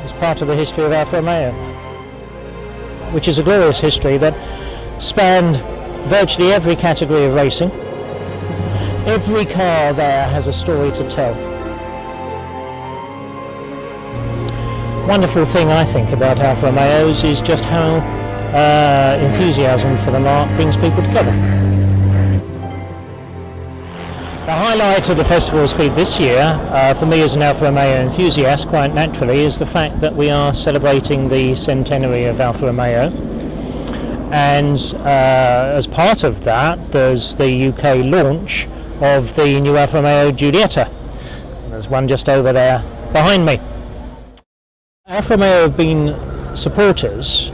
as part of the history of Alfa Romeo, which is a glorious history that spanned virtually every category of racing. Every car there has a story to tell. Wonderful thing I think about Alfa Romeos is just how enthusiasm for the marque brings people together. The highlight of the Festival of Speed this year, for me as an Alfa Romeo enthusiast, quite naturally, is the fact that we are celebrating the centenary of Alfa Romeo. And as part of that, there's the UK launch of the new Alfa Romeo Giulietta. There's one just over there behind me. Alfa Romeo have been supporters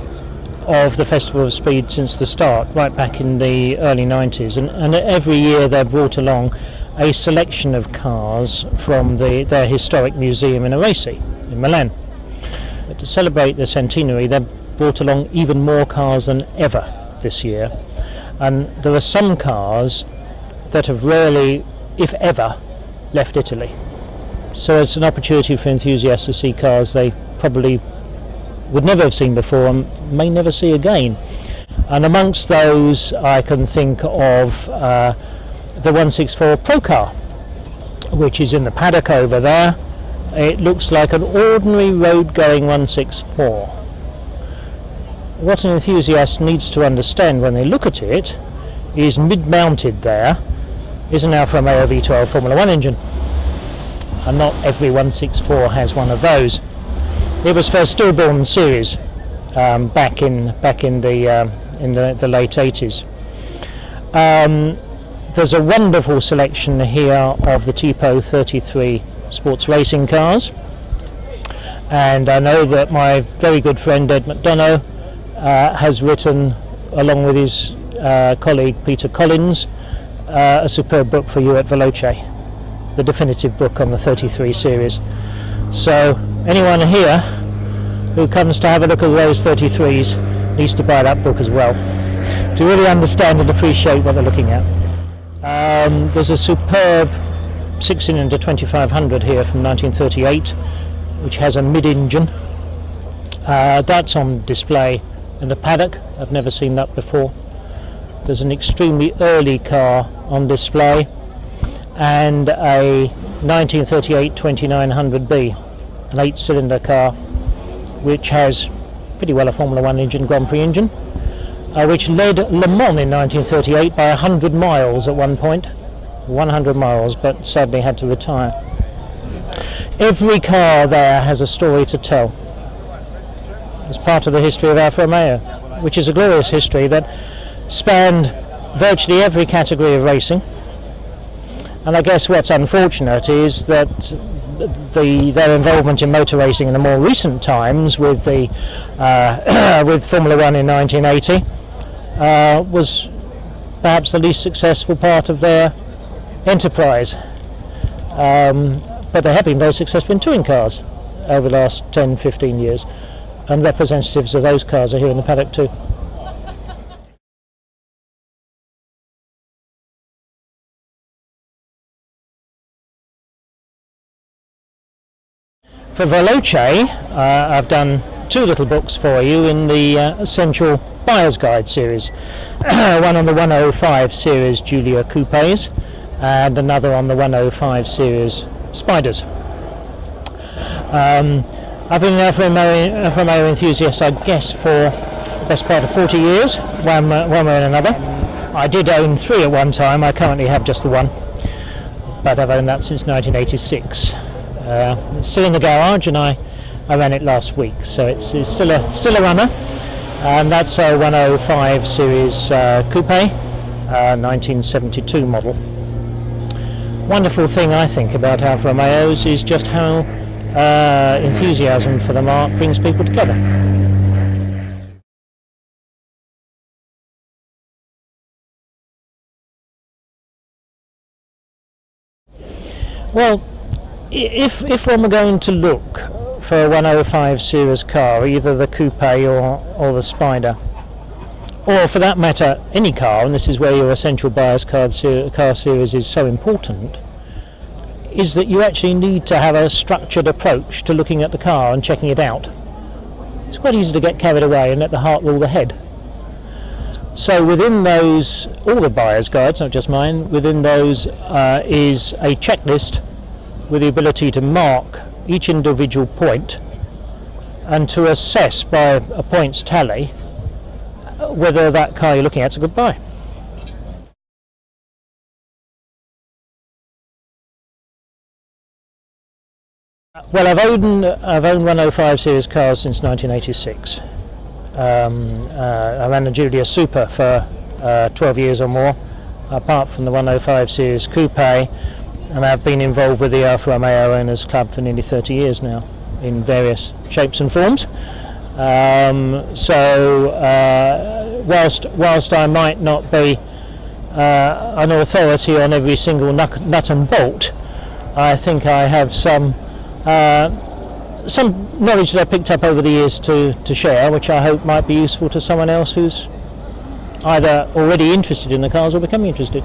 of the Festival of Speed since the start, right back in the early 90s, and every year they've brought along a selection of cars from their historic museum in Arese in Milan. But to celebrate the centenary, they've brought along even more cars than ever this year, and there are some cars that have rarely, if ever, left Italy. So it's an opportunity for enthusiasts to see cars they probably would never have seen before and may never see again. And amongst those I can think of the 164 Pro car, which is in the paddock over there. It looks like an ordinary road-going 164. What an enthusiast needs to understand when they look at it is mid-mounted there is an Alfa Romeo V12 Formula 1 engine, and not every 164 has one of those. It was for stillborn series back in the late 80s. There's a wonderful selection here of the Tipo 33 sports racing cars, and I know that my very good friend Ed McDonough has written, along with his colleague Peter Collins, a superb book for you at Veloce, the definitive book on the 33 series. So anyone here who comes to have a look at those 33s needs to buy that book as well, to really understand and appreciate what they're looking at. There's a superb 6-cylinder 2500 here from 1938, which has a mid-engine. That's on display in the paddock. I've never seen that before. There's an extremely early car on display, and a 1938 2900B, an 8-cylinder car, which has pretty well a Formula 1 engine, Grand Prix engine, which led Le Mans in 1938 by 100 miles at one point, 100 miles, but sadly had to retire. Every car there has a story to tell. It's part of the history of Alfa Romeo, which is a glorious history that spanned virtually every category of racing. And I guess what's unfortunate is that their involvement in motor racing in the more recent times with with Formula 1 in 1980 was perhaps the least successful part of their enterprise. But they have been very successful in touring cars over the last 10-15 years, and representatives of those cars are here in the paddock too. For Veloce, I've done two little books for you in the Essential Buyer's Guide series. One on the 105 series Giulia Coupes, and another on the 105 series Spiders. I've been an Alfa Romeo enthusiast, I guess, for the best part of 40 years, one way and another. I did own 3 at one time. I currently have just the one, but I've owned that since 1986. It's still in the garage, and I ran it last week, so it's still a runner. And that's a 105 series coupe, 1972 model. Wonderful thing I think about Alfa Romeos is just how enthusiasm for the marque brings people together. Well, if one were going to look for a 105 series car, either the coupe or the Spider, or for that matter any car, and this is where your Essential Buyer's car series is so important, is that you actually need to have a structured approach to looking at the car and checking it out. It's quite easy to get carried away and let the heart rule the head. So within those, all the buyer's guides, not just mine, within those is a checklist with the ability to mark each individual point and to assess by a points tally whether that car you're looking at is a good buy. Well, I've owned 105 series cars since 1986. I ran the Giulia Super for 12 years or more, apart from the 105 series coupe, and I've been involved with the Alfa Romeo Owners Club for nearly 30 years now, in various shapes and forms. Whilst I might not be an authority on every single nut and bolt, I think I have some knowledge that I picked up over the years to share, which I hope might be useful to someone else who's either already interested in the cars or becoming interested.